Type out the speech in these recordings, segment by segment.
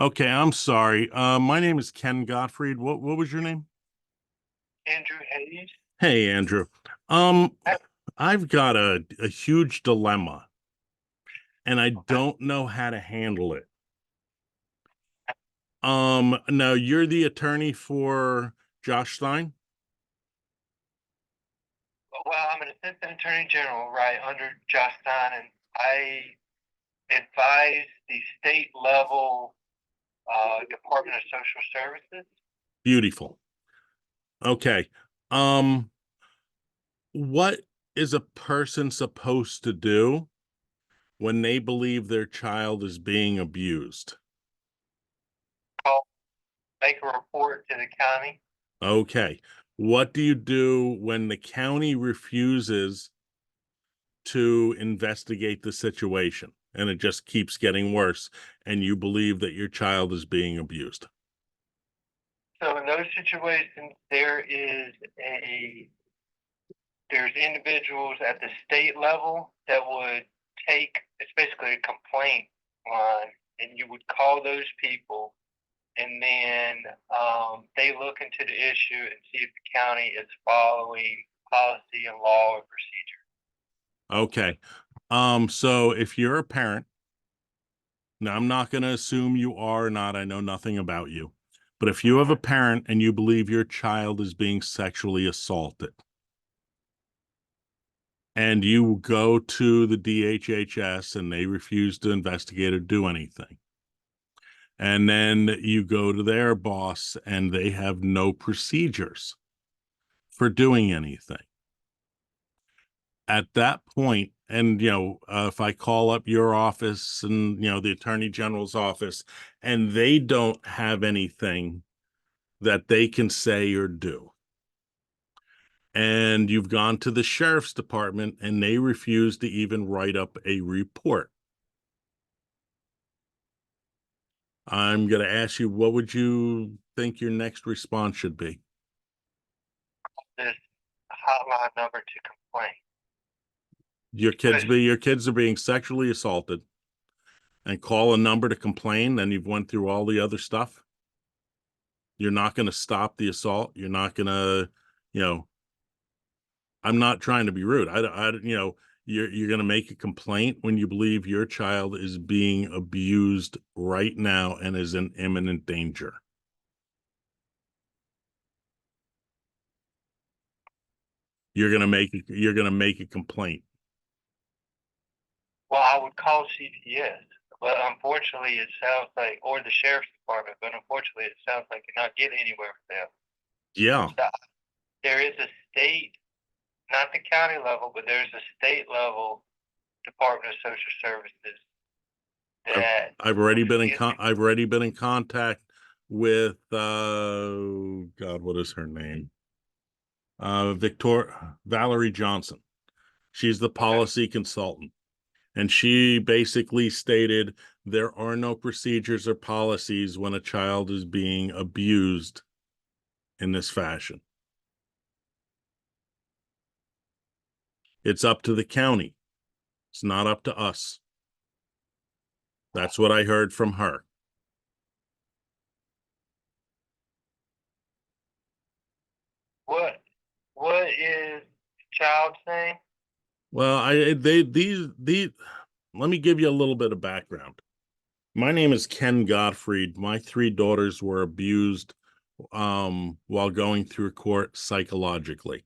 Okay, I'm sorry. My name is Ken Gottfried. What was your name? Andrew Hayes. Hey, Andrew. Um, I- I've got a huge dilemma and I Okay. don't know how to handle it. Now you're the attorney for Josh Stein? Well, I'm an assistant attorney general, right, under Josh Stein, and I advise the state level Department of Social Services. Beautiful. Okay. Um, what is a person supposed to do when they believe their child is being abused? Call, make a report to the county. Okay. What do you do when the county refuses to investigate the situation and it just keeps getting worse and you believe that your child is being abused? So in those situations, there's individuals at the state level that would take, it's basically a complaint line, and you would call those people, and then they look into the issue and see if the county is following policy and law or procedure. Okay. So if you're a parent, now I'm not going to assume you are or not, I know nothing about you, but if you have a parent and you believe your child is being sexually assaulted and you go to the DHHS and they refuse to investigate or do anything, and then you go to their boss and they have no procedures for doing anything. At that point, and if I call up your office and the Attorney General's office, and they don't have anything that they can say or do, and you've gone to the sheriff's department and they refuse to even write up a report, I'm going to ask you, what would you think your next response should be? This hotline number to complain. But Your kids are being sexually assaulted and call a number to complain, then you've went through all the other stuff. You're not going to stop the assault. You're not going to, you know, I'm not trying to be rude. You're going to make a complaint when you believe your child is being abused right now and is in imminent danger. You're going to make a complaint. well, I would call CPS, but unfortunately, it sounds like, or the sheriff's department, but unfortunately, it sounds like you're not getting anywhere with them. Yeah. So there is a state, not the county level, but there's a state level Department of Social Services I've that is I've already been in contact with God, what is her name? Valerie Johnson. She's the okay. policy consultant. And she basically stated there are no procedures or policies when a child is being abused in this fashion. It's up to the county. It's not up to us. That's what I heard from her. What what is the child's name? Well, these let me give you a little bit of background. My name is Ken Gottfried. My three daughters were abused while going through court psychologically.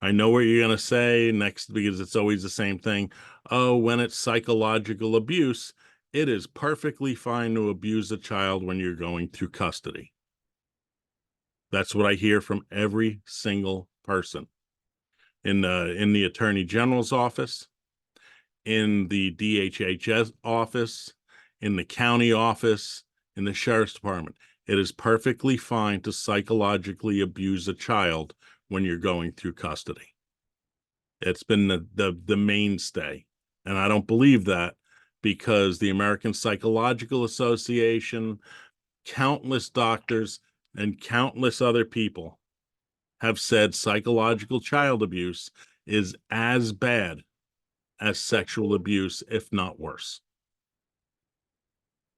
I know what you're going to say next because it's always the same thing. Oh, when it's psychological abuse, it is perfectly fine to abuse a child when you're going through custody. That's what I hear from every single person in the Attorney General's office, in the DHHS office, in the county office, in the sheriff's department. It is perfectly fine to psychologically abuse a child when you're going through custody. It's been the mainstay. And I don't believe that because the American Psychological Association, countless doctors, and countless other people have said psychological child abuse is as bad as sexual abuse, if not worse.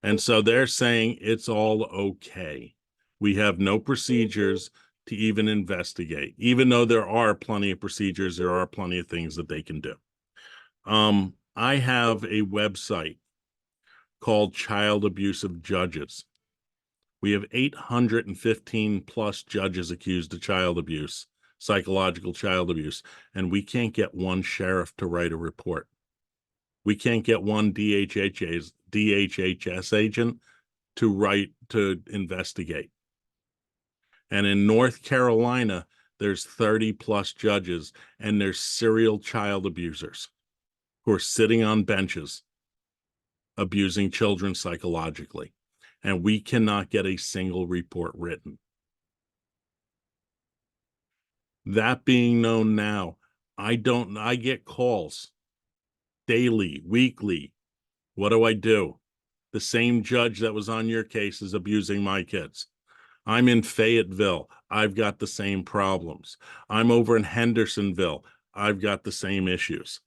And so they're saying it's all okay. We have no procedures to even investigate, even though there are plenty of procedures, there are plenty of things that they can do. I have a website called Child Abusive Judges. We have 815 plus judges accused of child abuse, psychological child abuse, and we can't get one sheriff to write a report. We can't get one DHHS agent to investigate. And in North Carolina, there's 30 plus judges, and there's serial child abusers who are sitting on benches abusing children psychologically. And we cannot get a single report written. That being known now, I get calls daily, weekly. What do I do? The same judge that was on your case is abusing my kids. I'm in Fayetteville. I've got the same problems. I'm over in Hendersonville. I've got the same issues.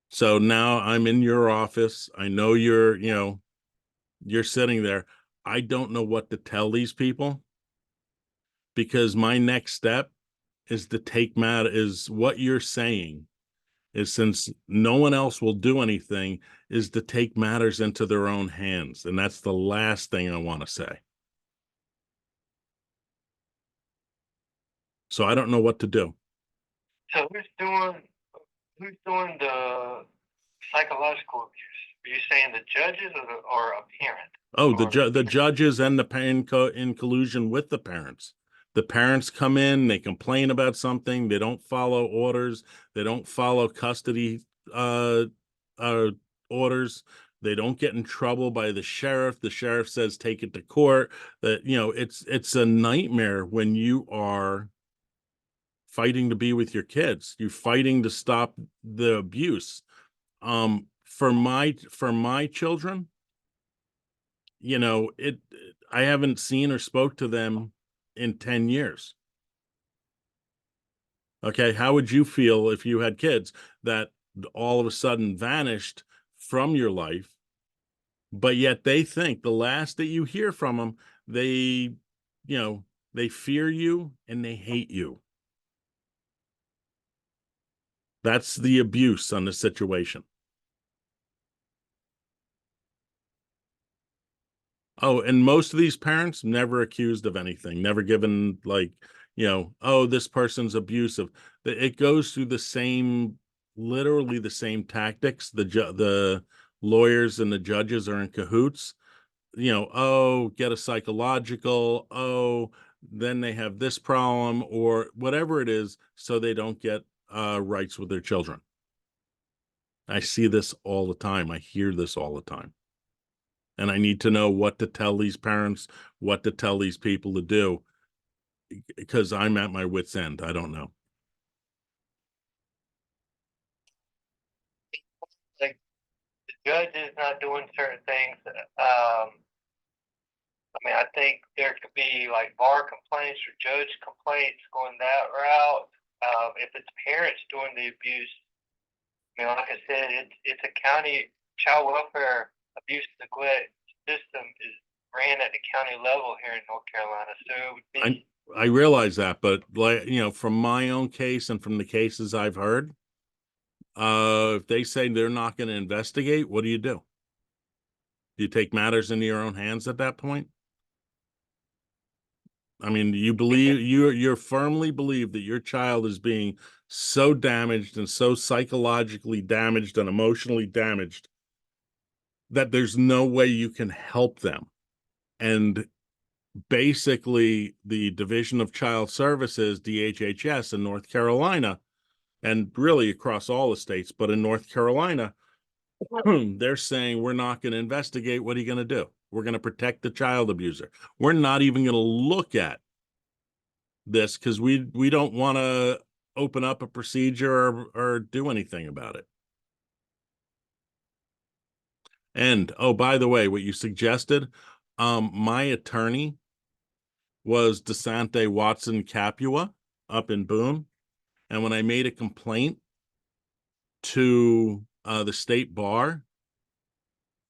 So now I'm in your office. I know you're sitting there. I don't know what to tell these people, because my next step is to take matter is what you're saying is, since no one else will do anything, is to take matters into their own hands. And that's the last thing I want to say. So I don't know what to do. So who's doing the psychological abuse? Are you saying the judges or a parent? Oh, the judges and the parent in collusion with the parents. The parents come in, they complain about something, they don't follow orders, they don't follow custody uh, orders, they don't get in trouble by the sheriff. The sheriff says take it to court. That it's a nightmare when you are fighting to be with your kids. You're fighting to stop the abuse. For my children, I haven't seen or spoke to them in 10 years. Okay, how would you feel if you had kids that all of a sudden vanished from your life, but yet they think the last that you hear from them, they fear you and they hate you? That's the abuse on the situation. Oh, and most of these parents never accused of anything, never given oh, this person's abusive. It goes through literally the same tactics. The lawyers and the judges are in cahoots. Oh, get a psychological. Oh, then they have this problem or whatever it is, so they don't get rights with their children. I see this all the time. I hear this all the time. And I need to know what to tell these parents, what to tell these people to do, because I'm at my wit's end. I don't know. Like the judge is not doing certain things. I think there could be like bar complaints or judge complaints going that route. If it's parents doing the abuse, like I said, it's a county child welfare abuse neglect system is ran at the county level here in North Carolina. So it would be. I realize that, but from my own case and from the cases I've heard, if they say they're not going to investigate, what do? Do you take matters into your own hands at that point? I mean, you firmly believe that your child is being so damaged and so psychologically damaged and emotionally damaged that there's no way you can help them. And basically the Division of Child Services, DHHS in North Carolina, and really across all the states, but in North Carolina, they're saying we're not going to investigate. What are you going to do? We're going to protect the child abuser. We're not even going to look at this because we don't want to open up a procedure or do anything about it. And oh, by the way, what you suggested, my attorney was DeSante Watson Capua up in Boone. And when I made a complaint to the state bar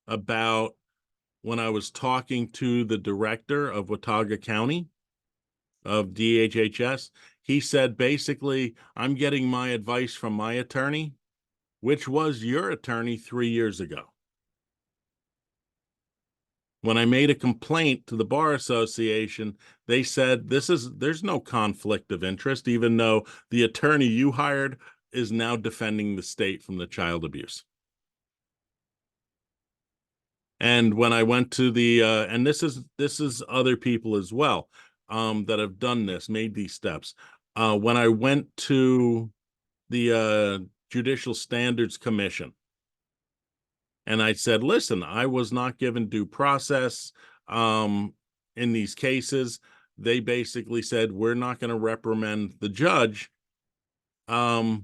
about when I was talking to the director of Watauga County of DHHS. He said, basically, I'm getting my advice from my attorney, which was your attorney 3 years ago. When I made a complaint to the Bar Association, they said there's no conflict of interest, even though the attorney you hired is now defending the state from the child abuse. And when I went to the and this is other people as well that have done this, made these steps. When I went to the Judicial Standards Commission, and I said, listen, I was not given due process in these cases. They basically said, we're not going to reprimand the judge. We're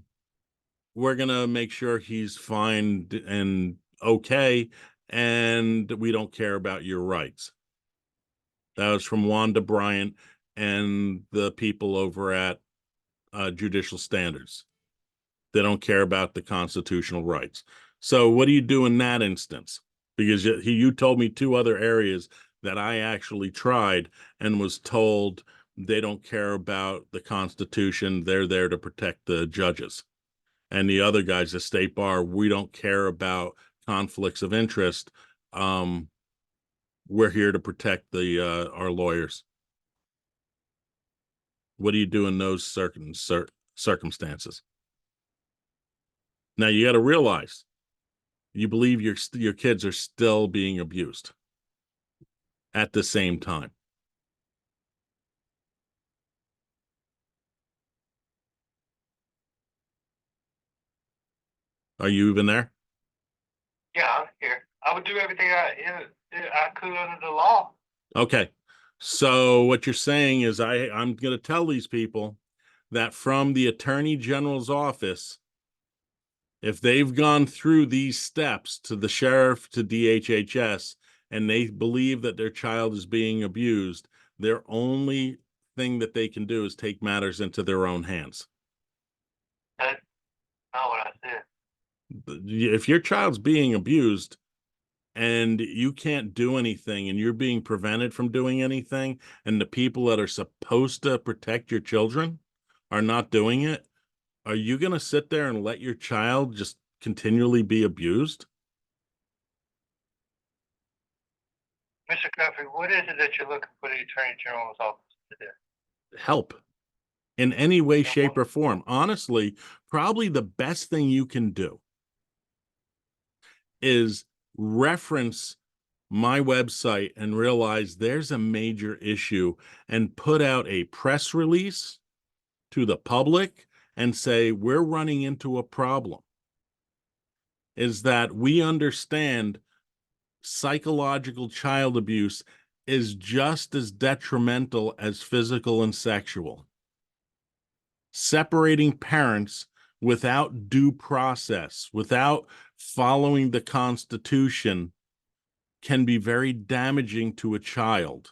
going to make sure he's fine and okay, and we don't care about your rights. That was from Wanda Bryant and the people over at Judicial Standards. They don't care about the constitutional rights. So what do you do in that instance? Because you told me 2 other areas that I actually tried and was told they don't care about the Constitution. They're there to protect the judges. And the other guys, the state bar, we don't care about conflicts of interest. We're here to protect the our lawyers. What do you do in those circumstances? Now you got to realize you believe your kids are still being abused at the same time. Are you even there? Yeah, I'm here. I would do everything I could under the law. Okay. So what you're saying is I'm going to tell these people that from the Attorney General's office, if they've gone through these steps to the sheriff, to DHHS, and they believe that their child is being abused, their only thing that they can do is take matters into their own hands. That's not what I said. If your child's being abused and you can't do anything and you're being prevented from doing anything, and the people that are supposed to protect your children are not doing it, are you going to sit there and let your child just continually be abused? Mr. Guthrie, what is it that you're looking for the Attorney General's office to do? Help in any way, shape, or form. Honestly, probably the best thing you can do is reference my website and realize there's a major issue and put out a press release to the public and say, we're running into a problem. Is that we understand psychological child abuse is just as detrimental as physical and sexual. Separating parents without due process, without following the Constitution, can be very damaging to a child.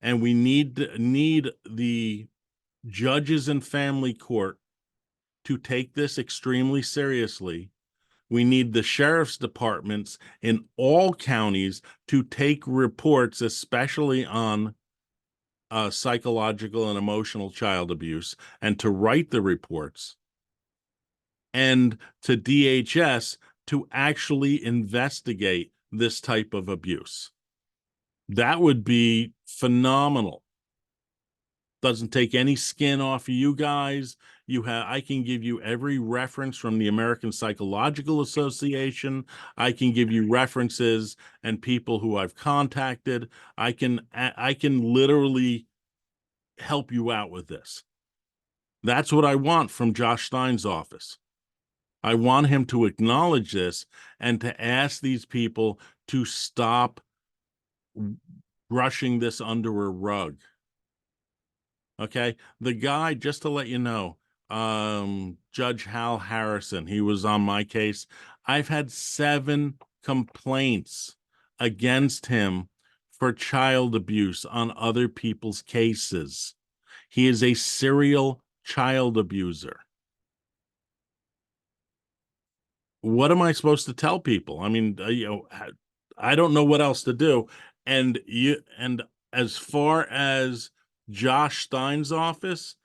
And we need the judges in family court to take this extremely seriously. We need the sheriff's departments in all counties to take reports, especially on psychological and emotional child abuse, and to write the reports, and to DHS to actually investigate this type of abuse. That would be phenomenal. Doesn't take any skin off of you guys. I can give you every reference from the American Psychological Association. I can give you references and people who I've contacted. I can literally help you out with this. That's what I want from Josh Stein's office. I want him to acknowledge this and to ask these people to stop brushing this under a rug. Okay, the guy, just to let you know, Judge Hal Harrison, he was on my case. I've had 7 complaints against him for child abuse on other people's cases. He is a serial child abuser. what am I supposed to tell people? I mean, I don't know what else to do. And as far as Josh Stein's office,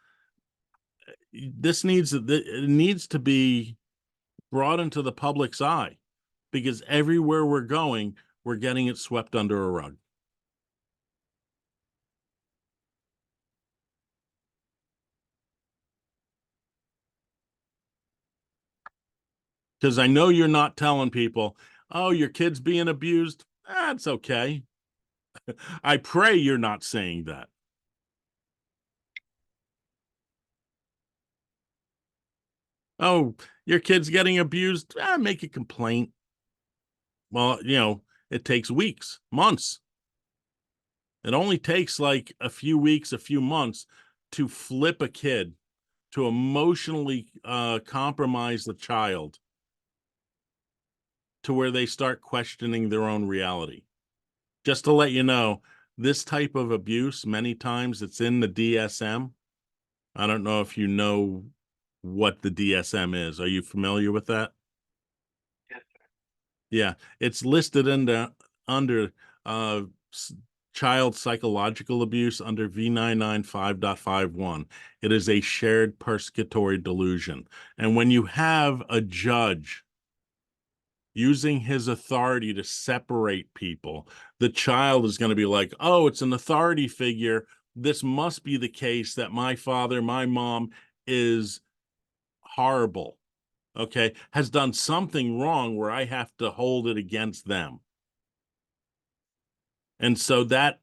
it needs to be brought into the public's eye, because everywhere we're going, we're getting it swept under a rug. Because I know you're not telling people, oh, your kid's being abused. That's okay. I pray you're not saying that. Oh, your kid's getting abused. Make a complaint. Well, it takes weeks, months. It only takes like a few weeks, a few months to flip a kid, to emotionally compromise the child to where they start questioning their own reality. Just to let you know, this type of abuse, many times it's in the DSM. I don't know if you know what the DSM is. Are you familiar with that? Yes, Yeah, it's listed under uh, child psychological abuse under V995.51. It is a shared persecutory delusion. And when you have a judge using his authority to separate people, the child is going to be like, oh, it's an authority figure. This must be the case that my father, my mom is horrible, okay, has done something wrong where I have to hold it against them. And so that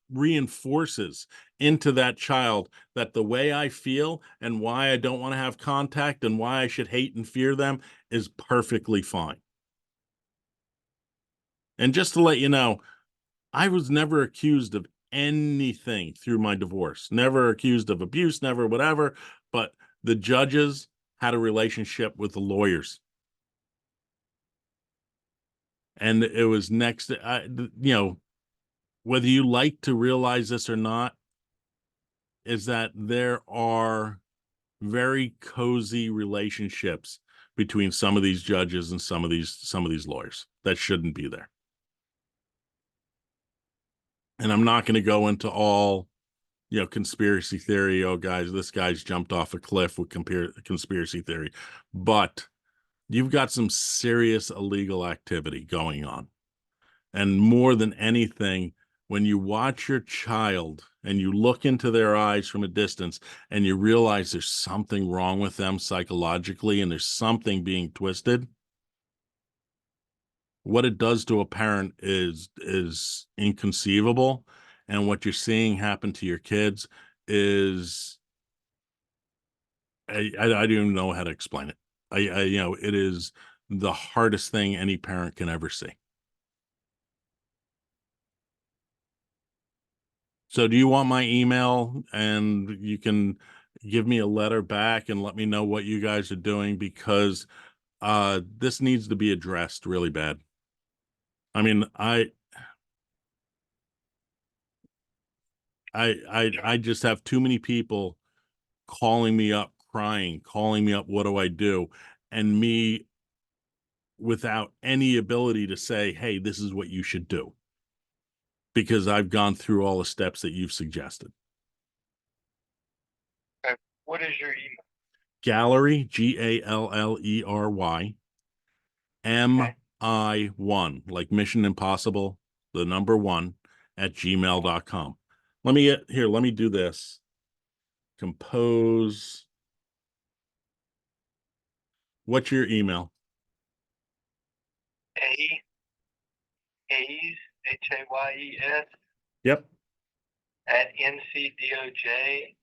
reinforces into that child that the way I feel and why I don't want to have contact and why I should hate and fear them is perfectly fine. And just to let you know, I was never accused of anything through my divorce, never accused of abuse, never whatever, but the judges had a relationship with the lawyers. And it was next, whether you like to realize this or not, is that there are very cozy relationships between some of these judges and some of these lawyers that shouldn't be there. And I'm not going to go into all conspiracy theory. Oh, guys, this guy's jumped off a cliff with conspiracy theory, but you've got some serious illegal activity going on. And more than anything, when you watch your child and you look into their eyes from a distance and you realize there's something wrong with them psychologically and there's something being twisted, what it does to a parent is inconceivable. And what you're seeing happen to your kids is I don't even know how to explain it. It is the hardest thing any parent can ever see. So do you want my email and you can give me a letter back and let me know what you guys are doing, because this needs to be addressed really bad. I mean, I just have too many people calling me up crying, calling me up, what do I do? And me without any ability to say, hey, this is what you should do, because I've gone through all the steps that you've suggested. okay. What is your email? Gallery, Gallery, Okay. MI1, like Mission Impossible, the number one, at gmail.com. Let me do this. Compose. What's your email? A Hayes, Hayes Yep. at ncdoj.gov.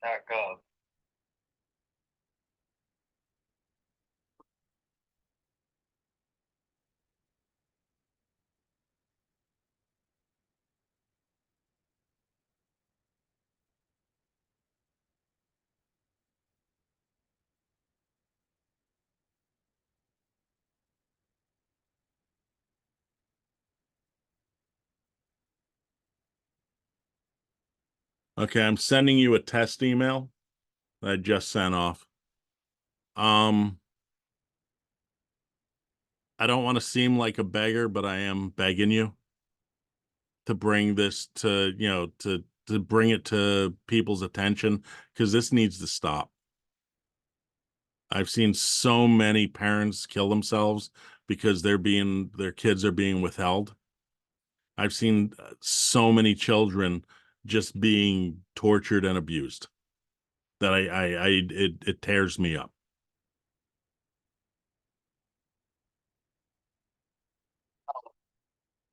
Okay, I'm sending you a test email that I just sent off. Um, I don't want to seem like a beggar, but I am begging you to bring this to, to bring it to people's attention, because this needs to stop. I've seen so many parents kill themselves because their kids are being withheld. I've seen so many children just being tortured and abused that it tears me up.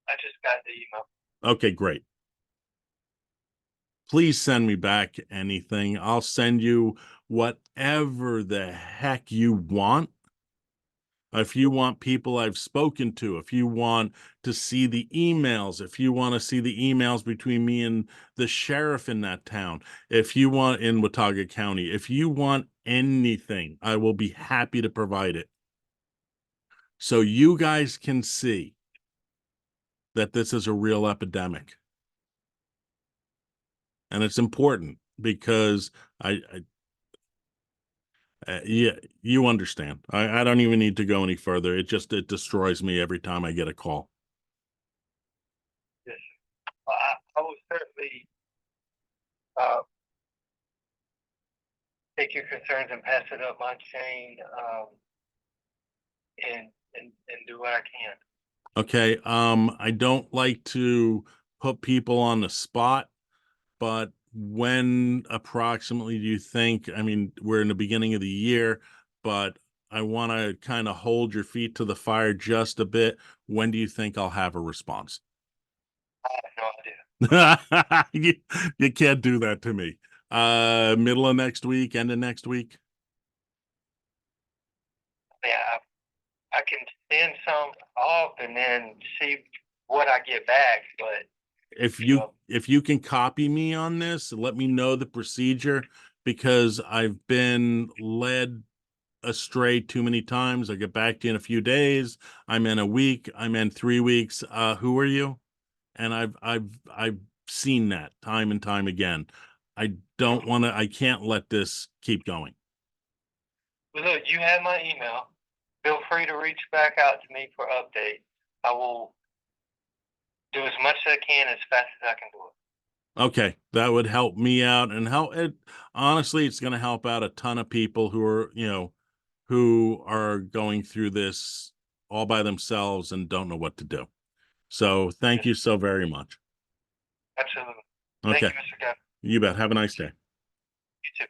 I just got the email. Okay, great. Please send me back anything. I'll send you whatever the heck you want. If you want people I've spoken to, if you want to see the emails, if you want to see the emails between me and the sheriff in that town, if you want in Watauga County, if you want anything, I will be happy to provide it. So you guys can see that this is a real epidemic. And it's important because yeah, you understand. I don't even need to go any further. It destroys me every time I get a call. Yes. I will certainly uh, take your concerns and pass it up my chain, and do what I can. Okay. I don't like to put people on the spot, but when approximately do you think, I mean, we're in the beginning of the year, but I want to kind of hold your feet to the fire just a bit. When do you think I'll have a response? I have no idea. you, you can't do that to me. Middle of next week, end of next week. Yeah, I can send some off and then see what I get back, but If you you know, if you can copy me on this, let me know the procedure, because I've been led astray too many times. I'll get back to you in a few days. I'm in a week. I'm in 3 weeks. Who are you? And I've seen that time and time again. I don't want to. I can't let this keep going. but look, you have my email. Feel free to reach back out to me for updates. I will do as much as I can as fast as I can do it. Okay, that would help me out and help it. Honestly, it's going to help out a ton of people who are, who are going through this all by themselves and don't know what to do. So thank Yes, you so very much. absolutely. Thank Okay, you, Mr. Gunn. you bet. Have a nice day. You too.